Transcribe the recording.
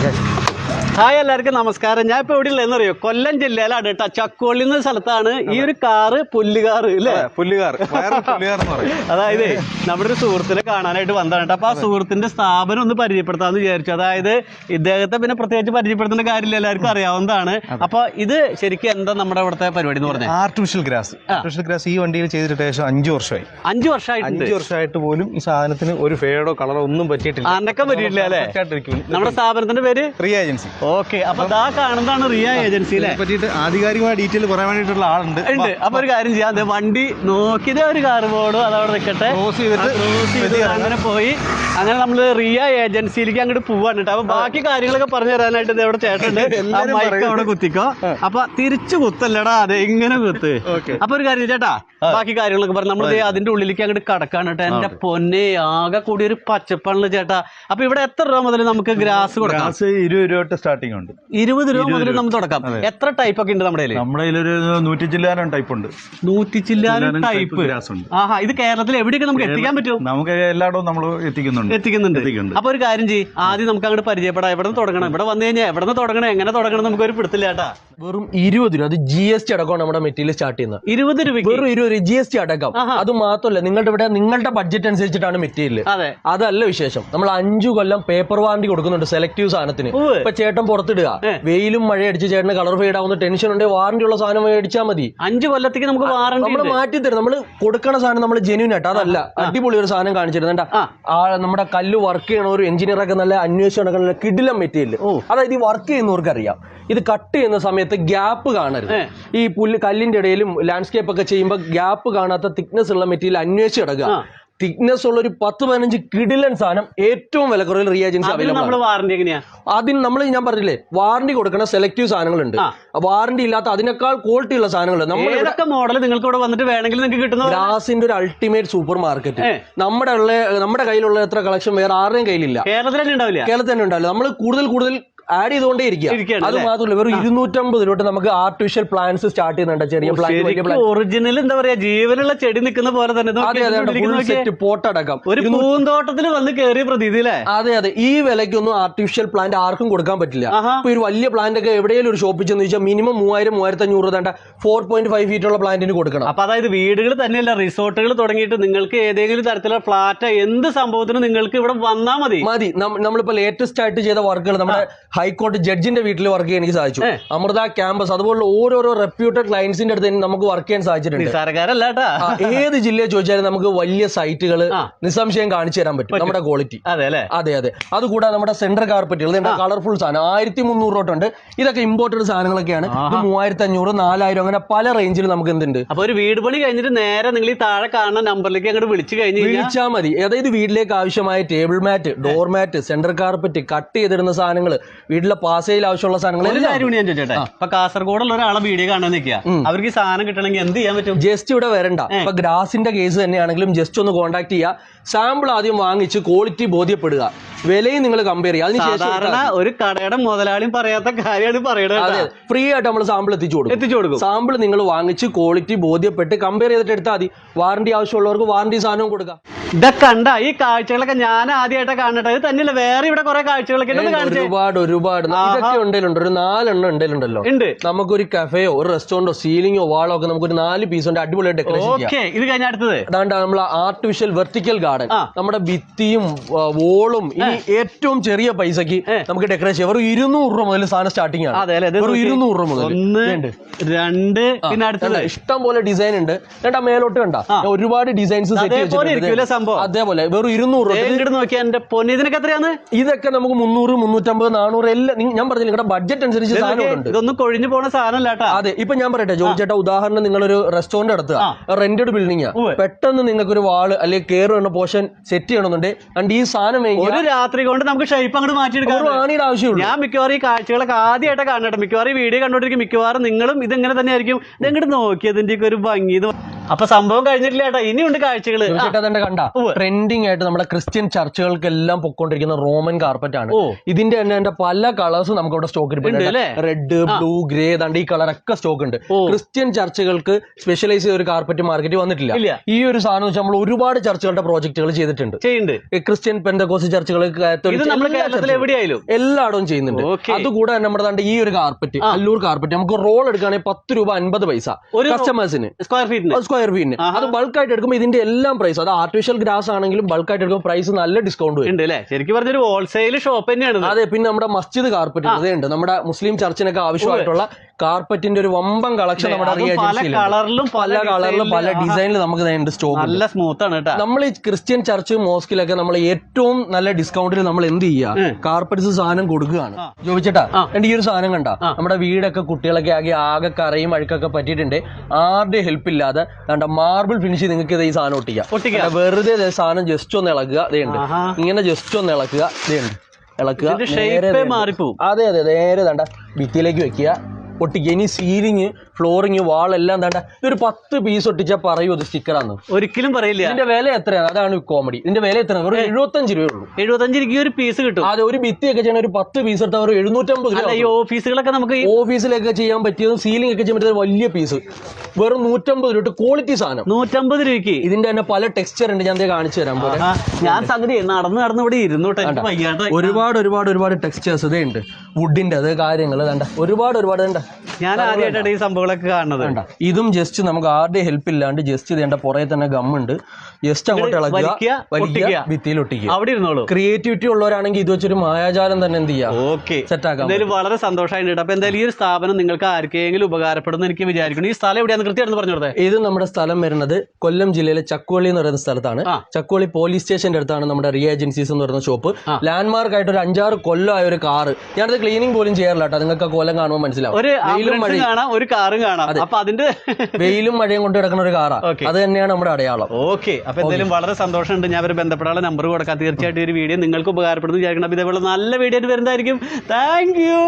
Hi എല്ലാവർക്കും നമസ്കാരം. ഞാൻ ഇപ്പോൾ എവിടെ ഉള്ളതെന്നറിയോ? കൊല്ലം ജില്ലയിലാണ് കേട്ടോ, ചക്കുവള്ളി എന്ന സ്ഥലത്താണ്. ഈ ഒരു കാറ് പുല്ലുകാർ അല്ലേ? പുല്ലുകാർ. അതായത് നമ്മുടെ ഒരു സുഹൃത്തിനെ കാണാനായിട്ട് വന്നതാണ് കേട്ടോ. അപ്പൊ ആ സുഹൃത്തിന്റെ സ്ഥാപനം ഒന്ന് പരിചയപ്പെടുത്താന്ന് വിചാരിച്ചു. അതായത് ഇദ്ദേഹത്തെ പിന്നെ പ്രത്യേകിച്ച് പരിചയപ്പെടുത്തേണ്ട കാര്യമില്ല, എല്ലാവർക്കും അറിയാവുന്നതാണ്. അപ്പൊ ഇത് ശരിക്കും എന്താ നമ്മുടെ ഇവിടുത്തെ പരിപാടി എന്ന് പറഞ്ഞാൽ? Artificial grass. ആർട്ടിഫിഷ്യൽ ഗ്രാസ് ഈ വണ്ടിയിൽ ചെയ്തിട്ട് ഏകദേശം 5 വർഷമായി. 5 വർഷമായിട്ട് പോലും ഈ സാധനത്തിന് ഒരു ഫേഡോ കളറോ ഒന്നും പറ്റിയിട്ടില്ല. അനക്കം പറ്റിയിട്ടില്ല അല്ലേ? നമ്മുടെ സ്ഥാപനത്തിന്റെ പേര് റിയ ഏജൻസി. ഓക്കെ, അപ്പൊ ദാ കാണുന്നതാണ് റിയ ഏജൻസിയിലെ പറ്റിയിട്ട് ആധികാരികമായ ഡീറ്റെയിൽ പറയാൻ വേണ്ടിയിട്ടുള്ള ആളുണ്ട്. അപ്പൊ ഒരു കാര്യം ചെയ്യാം, വണ്ടി നോക്കിയതേ ഒരു കാർ ബോർഡും അതവിടെ നിൽക്കട്ടെ. അങ്ങനെ പോയി അങ്ങനെ നമ്മള് റിയ ഏജൻസിയിലേക്ക് അങ്ങോട്ട് പോവാണ് കേട്ടോ. അപ്പൊ ബാക്കി കാര്യങ്ങളൊക്കെ പറഞ്ഞു തരാനായിട്ട് ഇവിടെ ചേട്ടനുണ്ട്. ആ മൈക്ക് അവിടെ കുത്തിക്കോ. അപ്പൊ തിരിച്ചു കുത്തല്ലടാ, അതെ ഇങ്ങനെ കുത്ത്. അപ്പൊ ഒരു കാര്യം ചേട്ടാ, ബാക്കി കാര്യങ്ങളൊക്കെ പറഞ്ഞു നമ്മൾ അതിന്റെ ഉള്ളിലേക്ക് അങ്ങോട്ട് കടക്കാണ് കേട്ടോ. എന്റെ പൊന്നെ, ആകെ കൂടി ഒരു പച്ചപ്പാണല്ലോ ചേട്ടാ. അപ്പൊ ഇവിടെ എത്ര രൂപ മുതൽ നമുക്ക് ഗ്രാസ് കൊടുക്കാം? 20 രൂപ തൊട്ട് സ്റ്റാർട്ടിംഗ് ഉണ്ട്. 20 രൂപ മുതൽ നമുക്ക് തുടക്കാം. എത്ര ടൈപ്പ് ഒക്കെ ഉണ്ട് നമ്മുടെ ഒരു 100 ചില്ലാനം ടൈപ്പ് ഉണ്ട്. 100 ചില്ലാനം ടൈപ്പ് ഗ്രാസ് ഉണ്ട്. ആഹാ, ഇത് കേരളത്തിൽ എവിടെയൊക്കെ നമുക്ക് എത്തിക്കാൻ പറ്റും? നമുക്ക് എല്ലായിടവും നമ്മൾ എത്തിക്കുന്നുണ്ട്. അപ്പൊ ഒരു കാര്യം ചെയ്യും, ആദ്യം നമുക്ക് അങ്ങോട്ട് പരിചയപ്പെടാം. എവിടെ നിന്ന് തുടങ്ങണം? ഇവിടെ വന്നു കഴിഞ്ഞാൽ എവിടെ നിന്ന് തുടങ്ങണം, എങ്ങനെ തുടങ്ങണം നമുക്ക് ഒരു പിടുത്തില്ല ചേട്ടാ. വെറും 20 രൂപ, അത് GST അടക്കമാണ് നമ്മുടെ മെറ്റീരിയൽ സ്റ്റാർട്ട് ചെയ്യുന്നത്. 20 രൂപ, വെറും 20 രൂപ GST അടക്കം. അത് മാത്രമല്ല, നിങ്ങളുടെ ഇവിടെ നിങ്ങളുടെ ബഡ്ജറ്റ് അനുസരിച്ചിട്ടാണ് മെറ്റീരിയൽ. അതല്ല വിശേഷം, നമ്മൾ 5 കൊല്ലം പേപ്പർ വാറണ്ടി കൊടുക്കുന്നുണ്ട് സെലക്റ്റീവ് സാധനത്തിന്. ഇപ്പൊ ചേട്ടൻ പുറത്തിടുക, വെയിലും മഴ അടിച്ച് ചേട്ടന് കളർ ഫെയ്ഡ് ആവുന്ന ടെൻഷൻ ഉണ്ടെങ്കിൽ വാറണ്ടി ഉള്ള സാധനം മേടിച്ചാൽ മതി. 5 കൊല്ലത്തേക്ക് നമുക്ക് വാറണ്ടി നമ്മൾ മാറ്റി തരും. നമ്മൾ കൊടുക്കണ സാധനം നമ്മൾ ജെന്യൂൻ ആയിട്ട്, അതല്ല അടിപൊളി ഒരു സാധനം കാണിച്ചിരുന്നുണ്ട്. നമ്മുടെ കല്ല് വർക്ക് ചെയ്യണ ഒരു എഞ്ചിനീയറൊക്കെ നല്ല അന്വേഷണം നടക്കുന്ന കിടിലം മെറ്റീരിയൽ. അതായത് ഈ വർക്ക് ചെയ്യുന്നവർക്ക് അറിയാം, ഇത് കട്ട് ചെയ്യുന്ന സമയത്ത് ഗ്യാപ്പ് കാണരുത്. ഈ കല്ലിന്റെ ഇടയിലും ലാൻഡ്സ്കേപ്പ് ഒക്കെ ചെയ്യുമ്പോൾ ഗ്യാപ്പ് കാണാത്ത തിക്നെസ് ഉള്ള മെറ്റീരിയൽ അന്വേഷിച്ച് കിടക്കുക. തിക്നെസ് ഉള്ള ഒരു 10-15 കിടിലൻ സാധനം ഏറ്റവും വില കുറവിൽ റിയ ഏജൻസി അവൈലബിൾ. വാറണ്ടി എങ്ങനെയാ? അതിന് നമ്മൾ ഞാൻ പറഞ്ഞില്ലേ, വാറണ്ടി കൊടുക്കുന്ന സെലക്റ്റീവ് സാധനങ്ങളുണ്ട്. വാറണ്ടി ഇല്ലാത്ത അതിനേക്കാൾ ക്വാളിറ്റി ഉള്ള സാധനങ്ങളുണ്ട്. നമ്മുടെ മോഡൽ നിങ്ങൾക്ക് ഇവിടെ വന്നിട്ട് വേണമെങ്കിൽ നിങ്ങൾക്ക് കിട്ടുന്ന ഗ്രാസിന്റെ ഒരു അൾട്ടിമേറ്റ് സൂപ്പർ മാർക്കറ്റ്. നമ്മുടെ കയ്യിലുള്ള എത്ര കളക്ഷൻ വേറെ ആരുടെയും കയ്യിലില്ല. കേരളത്തിൽ തന്നെ ഉണ്ടാവില്ല. നമ്മൾ കൂടുതൽ ആഡ് ചെയ്തുകൊണ്ടേ ഇരിക്കുക. അത് മാത്രമല്ല, വെറും 250 രൂപ നമുക്ക് ആർട്ടിഫിഷ്യൽ പ്ലാന്റ്സ് സ്റ്റാർട്ട് ചെയ്യുന്നുണ്ട്. ചെറിയ പ്ലാന്റ്, ഒറിജിനൽ എന്താ പറയാ, ജീവനുള്ള ചെടി നിൽക്കുന്ന പോലെ തന്നെ പോട്ടടക്കം ഒരു പൂന്തോട്ടത്തിൽ വന്ന് കയറിയ പ്രതീതി. അതെ, ഈ വിലയ്ക്കൊന്നും ആർട്ടിഫിഷ്യൽ പ്ലാന്റ് ആർക്കും കൊടുക്കാൻ പറ്റില്ല. ഇപ്പൊ ഒരു വലിയ പ്ലാന്റ് ഒക്കെ എവിടെയെങ്കിലും ഒരു ഷോപ്പിൽ ചെന്ന് ചോദിച്ചാൽ മിനിമം 3000-3500 തേണ്ട 4.5 ഫീറ്റുള്ള പ്ലാന്റിന് കൊടുക്കണം. അപ്പൊ അതായത് വീടുകൾ തന്നെയല്ല, റിസോർട്ടുകൾ തുടങ്ങിയിട്ട് നിങ്ങൾക്ക് ഏതെങ്കിലും തരത്തിലുള്ള ഫ്ലാറ്റ് എന്ത് സംഭവത്തിന് നിങ്ങൾക്ക് ഇവിടെ വന്നാൽ മതി. നമ്മളിപ്പോ ലേറ്റസ്റ്റ് ആയിട്ട് ചെയ്ത വർക്കുകൾ നമ്മുടെ ഹൈക്കോടതി ജഡ്ജിന്റെ വീട്ടിൽ വർക്ക് ചെയ്യാൻ എനിക്ക് സാധിച്ചു. അമൃത ക്യാമ്പസ്, അതുപോലെ ഓരോരോ റെപ്യൂട്ടഡ് ക്ലയൻസിന്റെ അടുത്ത് നമുക്ക് വർക്ക് ചെയ്യാൻ സാധിച്ചിട്ടുണ്ട്. ഏത് ജില്ലയിൽ ചോദിച്ചാലും നമുക്ക് വലിയ സൈറ്റുകൾ നിസ്സംശയം കാണിച്ചു തരാൻ പറ്റും നമ്മുടെ ക്വാളിറ്റി. അതെ. അതുകൂടാതെ നമ്മുടെ സെന്റർ കാർപ്പറ്റുകൾ, കളർഫുൾ സാധനം 1300 തൊട്ടുണ്ട്. ഇതൊക്കെ ഇമ്പോർട്ടഡ് സാധനങ്ങളൊക്കെയാണ്. 3500, 4000 അങ്ങനെ പല റേഞ്ചിൽ നമുക്ക് എന്തുണ്ട്. അപ്പൊ ഒരു വീട് പണി കഴിഞ്ഞിട്ട് നേരെ നിങ്ങൾ ഈ താഴെ കാണുന്ന നമ്പറിലേക്ക് അങ്ങോട്ട് വിളിച്ചാൽ മതി. അതായത് വീട്ടിലേക്ക് ആവശ്യമായ ടേബിൾ മാറ്റ്, ഡോർ മാറ്റ്, സെന്റർ കാർപ്പറ്റ്, കട്ട് ചെയ്തിടുന്ന സാധനങ്ങൾ, വീട്ടിലെ പാസയിൽ ആവശ്യമുള്ള സാധനങ്ങൾ. ഞാൻ ചോദിച്ചോട്ടെ, ഇപ്പൊ കാസർഗോഡുള്ള ഒരാളെ വീഡിയോ കാണാൻ നിൽക്കുക, അവർക്ക് ഈ സാധനം കിട്ടണമെങ്കിൽ എന്ത് ചെയ്യാൻ പറ്റും? ജസ്റ്റ് ഇവിടെ വരണ്ട. ഇപ്പൊ ഗ്രാസിന്റെ കേസ് തന്നെയാണെങ്കിലും ജസ്റ്റ് ഒന്ന് കോൺടാക്ട് ചെയ്യുക. സാമ്പിൾ ആദ്യം വാങ്ങിച്ച് ക്വാളിറ്റി ബോധ്യപ്പെടുക, വിലയും നിങ്ങൾ കമ്പയർ ചെയ്യുക. അതിനുശേഷം ഒരു കടയുടെ മുതലാളിയും പറയാത്ത കാര്യമാണ് പറയുന്നത്. ഫ്രീ ആയിട്ട് നമ്മൾ സാമ്പിൾ എത്തിച്ചു കൊടുക്കും. സാമ്പിൾ നിങ്ങൾ വാങ്ങിച്ച് ക്വാളിറ്റി ബോധ്യപ്പെട്ട് കമ്പയർ ചെയ്തിട്ട് എടുത്താൽ മതി. വാറണ്ടി ആവശ്യമുള്ളവർക്ക് വാറണ്ടി സാധനവും കൊടുക്കാം. ഇതൊക്കെ കണ്ട ഈ കാഴ്ചകളൊക്കെ ഞാൻ ആദ്യമായിട്ട് കാണട്ടെ. ഇത് തന്നെയല്ല, വേറെ ഇവിടെ കുറെ കാഴ്ചകളൊക്കെ ഒരുപാട് ഇതൊക്കെ ഉണ്ടല്ലോ. ഒരു 4 എണ്ണം ഉണ്ടല്ലോ. നമുക്കൊരു കഫേയോ ഒരു റെസ്റ്റോറന്റോ സീലിംഗോ വാളോ ഒക്കെ നമുക്കൊരു 4 പീസ് ഉണ്ട്. അടിപൊളിയായിട്ട് ഡെക്കറേഷൻ ചെയ്യാം. ഇത് കഴിഞ്ഞ അടുത്തത് അതാണ്ട് നമ്മൾ ആർട്ടിഫിഷ്യൽ വെർട്ടിക്കൽ ഗാർഡൻ. നമ്മുടെ ഭിത്തിയും വോളും ഇനി ഏറ്റവും ചെറിയ പൈസക്ക് നമുക്ക് ഡെക്കറേറ്റ് ചെയ്യാം. വെറും 200 രൂപ മുതൽ സാധനം സ്റ്റാർട്ടിംഗ് ആണ്. 200 രൂപ മുതൽ 1, 2 പിന്നെ അടുത്തത് ഇഷ്ടം പോലെ ഡിസൈൻ ഉണ്ട്. മേലോട്ട് കണ്ട ഒരുപാട് ഡിസൈൻസ് സെറ്റ് ചെയ്തിട്ടുണ്ട്. അതേപോലെ വെറും 200 രൂപ നോക്കിയാൽ എന്റെ പൊന്നി. ഇതിനൊക്കെ എത്രയാണ്? ഇതൊക്കെ നമുക്ക് 300, 350, 400 എല്ലാം ഞാൻ പറഞ്ഞില്ല. നിങ്ങളുടെ ബഡ്ജറ്റ് അനുസരിച്ച് സാധനമുണ്ട്. ഇതൊന്നും കൊഴിഞ്ഞു പോണ സാധനമല്ല. അതെ, ഇപ്പൊ ഞാൻ പറയട്ടെ ജോബി ചേട്ടാ, ഉദാഹരണം നിങ്ങളൊരു റെസ്റ്റോറന്റ് നടത്തുക, റെന്റഡ് ബിൽഡിംഗ്, പെട്ടെന്ന് നിങ്ങൾക്ക് ഒരു വാള് അല്ലെങ്കിൽ കയറി വേണ്ട പോർഷൻ സെറ്റ് ചെയ്യണമെന്നുണ്ടെങ്കിൽ അണ്ട് ഈ സാധനം ഒരു രാത്രി കൊണ്ട് നമുക്ക് ഷേപ്പ് അങ്ങോട്ട് മാറ്റിയെടുക്കാം. ആണിയുടെ ആവശ്യമുള്ളൂ. ഞാൻ മിക്കവാറും ഈ കാഴ്ചകളൊക്കെ ആദ്യമായിട്ട് കാണട്ടെ. മിക്കവാറും ഈ വീഡിയോ കണ്ടോണ്ടിരിക്കും. മിക്കവാറും നിങ്ങളും ഇതെങ്ങനെ തന്നെ ആയിരിക്കും. ഇതെങ്ങോട്ട് നോക്കിയതിന്റെ ഒരു ഭംഗി. അപ്പൊ സംഭവം കഴിഞ്ഞിട്ടില്ല കേട്ടോ, ഇനിയുണ്ട് കാഴ്ചകള്. തന്നെ കണ്ട ട്രെൻഡിങ് ആയിട്ട് നമ്മുടെ ക്രിസ്ത്യൻ ചർച്ചുകൾക്കെല്ലാം പൊക്കോണ്ടിരിക്കുന്ന റോമൻ കാർപ്പറ്റ് ആണ്. ഇതിന്റെ തന്നെ പല കളേഴ്സും നമുക്ക് ഇവിടെ സ്റ്റോക്ക് ഇരിപ്പുണ്ട്. റെഡ്, ബ്ലൂ, ഗ്രേ, ദണ്ട് ഈ കളറൊക്കെ സ്റ്റോക്ക് ഉണ്ട്. ക്രിസ്ത്യൻ ചർച്ചുകൾക്ക് സ്പെഷ്യലൈസ് ചെയ്ത ഒരു കാർപ്പറ്റ് മാർക്കറ്റ് വന്നിട്ടില്ല. ഈ ഒരു സാധനം വെച്ചാൽ നമ്മൾ ഒരുപാട് ചർച്ചുകളുടെ പ്രോജക്റ്റുകൾ ചെയ്തിട്ടുണ്ട്. ക്രിസ്ത്യൻ പെന്തക്കോസ്റ്റ് ചർച്ചുകൾ എല്ലായിടവും ചെയ്യുന്നുണ്ട്. അതുകൂടെ നമ്മുടെ ദാണ്ട് ഈ ഒരു കാർപ്പറ്റ്, അല്ലൂർ കാർപ്പറ്റ്, നമുക്ക് റോൾ എടുക്കുകയാണെങ്കിൽ 10 രൂപ 50 പൈസ കസ്റ്റമേഴ്സിന് സ്ക്വയർ ഫീറ്റിന്. അത് ബൾക്കായിട്ട് എടുക്കുമ്പോൾ ഇതിന്റെ എല്ലാം പ്രൈസ്, അത് ആർട്ടിഫിഷ്യൽ ഗ്രാസ് ആണെങ്കിലും ബൾക്കായിട്ട് എടുക്കുമ്പോൾ പ്രൈസ് നല്ല ഡിസ്കൗണ്ട് ഉണ്ട്. ശരിക്കും പറഞ്ഞൊരു ഹോൾസെയിൽ ഷോപ്പ് തന്നെയാണ്. അതെ. പിന്നെ നമ്മുടെ മസ്ജിദ് കാർപ്പറ്റ് ഉണ്ട്. നമ്മുടെ മുസ്ലിം ചർച്ചിനൊക്കെ ആവശ്യമായിട്ടുള്ള കാർപ്പറ്റിന്റെ ഒരു വമ്പൻ കളക്ഷൻ നമ്മുടെ പല കളറിലും പല ഡിസൈനിലും നമുക്ക് സ്റ്റോക്ക്. നല്ല സ്മൂത്ത് ആണ് കേട്ടോ. നമ്മൾ ഈ ക്രിസ്ത്യൻ ചർച്ച് മോസ്കിലൊക്കെ നമ്മൾ ഏറ്റവും നല്ല ഡിസ്കൗണ്ടിൽ നമ്മൾ എന്ത് ചെയ്യുക, കാർപ്പറ്റ്സ് സാധനം കൊടുക്കുകയാണ്. ചോദിച്ചേട്ടാ, ഈ ഒരു സാധനം കണ്ട നമ്മുടെ വീടൊക്കെ കുട്ടികളൊക്കെ ആകെ കറയും അഴുക്കൊക്കെ പറ്റിയിട്ടുണ്ട്. ആരുടെ ഹെൽപ്പ് ഇല്ലാതെ മാർബിൾ ഫിനിഷ് നിങ്ങൾക്ക് ഈ സാധനം ഒട്ടിക്കാം. വെറുതെ സാധനം ജസ്റ്റ് ഒന്ന് ഇളക്കുക. ഇങ്ങനെ ജസ്റ്റ് ഒന്ന് ഇളക്കുക. ഇളക്കുക, മാറിപ്പോവും. അതെ. നേരെ തണ്ട ഭിത്തിയിലേക്ക് വെക്കുക, ഒട്ടിക്കുക. ഇനി സീലിങ്, ഫ്ലോറിങ്, വാൾ എല്ലാം തണ്ട. ഇതൊരു 10 പീസ് ഒട്ടിച്ചാൽ പറയൂ ഇത് സ്റ്റിക്കറാന്ന്? ഒരിക്കലും പറയില്ല. ഇതിന്റെ വില എത്രയാണ്? അതാണ് കോമഡി. ഇതിന്റെ വില എത്രയാണ്? ഒരു 75 രൂപയുള്ളൂ. 75 രൂപയ്ക്ക് ഒരു പീസ് കിട്ടും. അതെ. ഒരു ഭിത്തിയൊക്കെ ചെയ്യണ ഒരു 10 പീസ് എടുത്താൽ ഒരു 750 രൂപ. ഈ ഓഫീസുകളൊക്കെ നമുക്ക് ഓഫീസിലൊക്കെ ചെയ്യാൻ പറ്റിയതും സീലിംഗ് ഒക്കെ ചെയ്യാൻ പറ്റിയത് വലിയ പീസ് വെറും 150 രൂപ. ക്വാളിറ്റി സാധനം 150 രൂപയ്ക്ക്. ഇതിന്റെ തന്നെ പല ടെക്സ്ചർ ഉണ്ട്. ഞാൻ കാണിച്ചു തരാൻ പോലെ. ഞാൻ സംഗതി നടന്ന് ഇവിടെ ഇരുന്നോട്ടെ. ഒരുപാട് ടെക്സ്ചേഴ്സ് ഇതേ ഉണ്ട്. വുഡിന്റെ അത് കാര്യങ്ങൾ വേണ്ട. ഒരുപാട് ഞാൻ ആദ്യമായിട്ടാണ് ഈ സംഭവങ്ങളൊക്കെ കാണുന്നത്. ഇതും ജസ്റ്റ് നമുക്ക് ആരുടെ ഹെൽപ്പ് ഇല്ലാണ്ട് ജസ്റ്റ് ഇതേണ്ട പുറകെ തന്നെ ഗമ്മുണ്ട്. ജസ്റ്റ് അങ്ങോട്ട് ഇളക്കുക, ഭിത്തിയിൽ ഒട്ടിക്കുക. അവിടെ ഇരുന്നോളൂ. ക്രിയേറ്റിവിറ്റി ഉള്ളവരാണെങ്കിൽ ഇത് വെച്ചൊരു മായാജാലം തന്നെ എന്ത് ചെയ്യാം, സെറ്റ് ആക്കാം. എന്തായാലും വളരെ സന്തോഷമായിട്ട്. അപ്പൊ എന്തായാലും ഈ ഒരു സ്ഥാപനം നിങ്ങൾക്ക് ആർക്കെങ്കിലും ഉപകാരപ്പെടുന്നു എനിക്ക് വിചാരിക്കുന്നു. ഈ സ്ഥലം എവിടെയാണെന്ന് കൃത്യമായിട്ട് പറഞ്ഞു കൊടുത്തേ. ഇത് നമ്മുടെ സ്ഥലം വരുന്നത് കൊല്ലം ജില്ലയിലെ ചക്കുവള്ളി എന്ന് പറയുന്ന സ്ഥലത്താണ്. ചക്കുവള്ളി പോലീസ് സ്റ്റേഷന്റെ അടുത്താണ് നമ്മുടെ റിയ ഏജൻസീസ് എന്ന് പറയുന്ന ഷോപ്പ്. ലാൻഡ്മാർക്ക് ആയിട്ട് ഒരു 5-6 കൊല്ലമായ ഒരു കാറ്. ഞാനത് ക്ലീനിങ് പോലും ചെയ്യാറില്ല കേട്ടോ. നിങ്ങൾക്ക് ആ കൊല്ലം കാണുമ്പോൾ മനസ്സിലാവും. ഒരു കാറും കാണാം. അപ്പൊ അതിന്റെ വെയിലും മഴയും കൊണ്ട് കിടക്കുന്ന ഒരു കാറാ. അത് തന്നെയാണ് നമ്മുടെ അടയാളം. ഓക്കെ. അപ്പൊ എന്തായാലും വളരെ സന്തോഷമുണ്ട്. ഞാൻ ഒരു ബന്ധപ്പെടാനുള്ള നമ്പർ കൊടുക്കാം. തീർച്ചയായിട്ടും ഒരു വീഡിയോ നിങ്ങൾക്ക് ഉപകാരപ്പെടുന്നു വിചാരിക്കണം. ഇതേപോലെ നല്ല വീഡിയോ വരുന്നതായിരിക്കും. Thank you.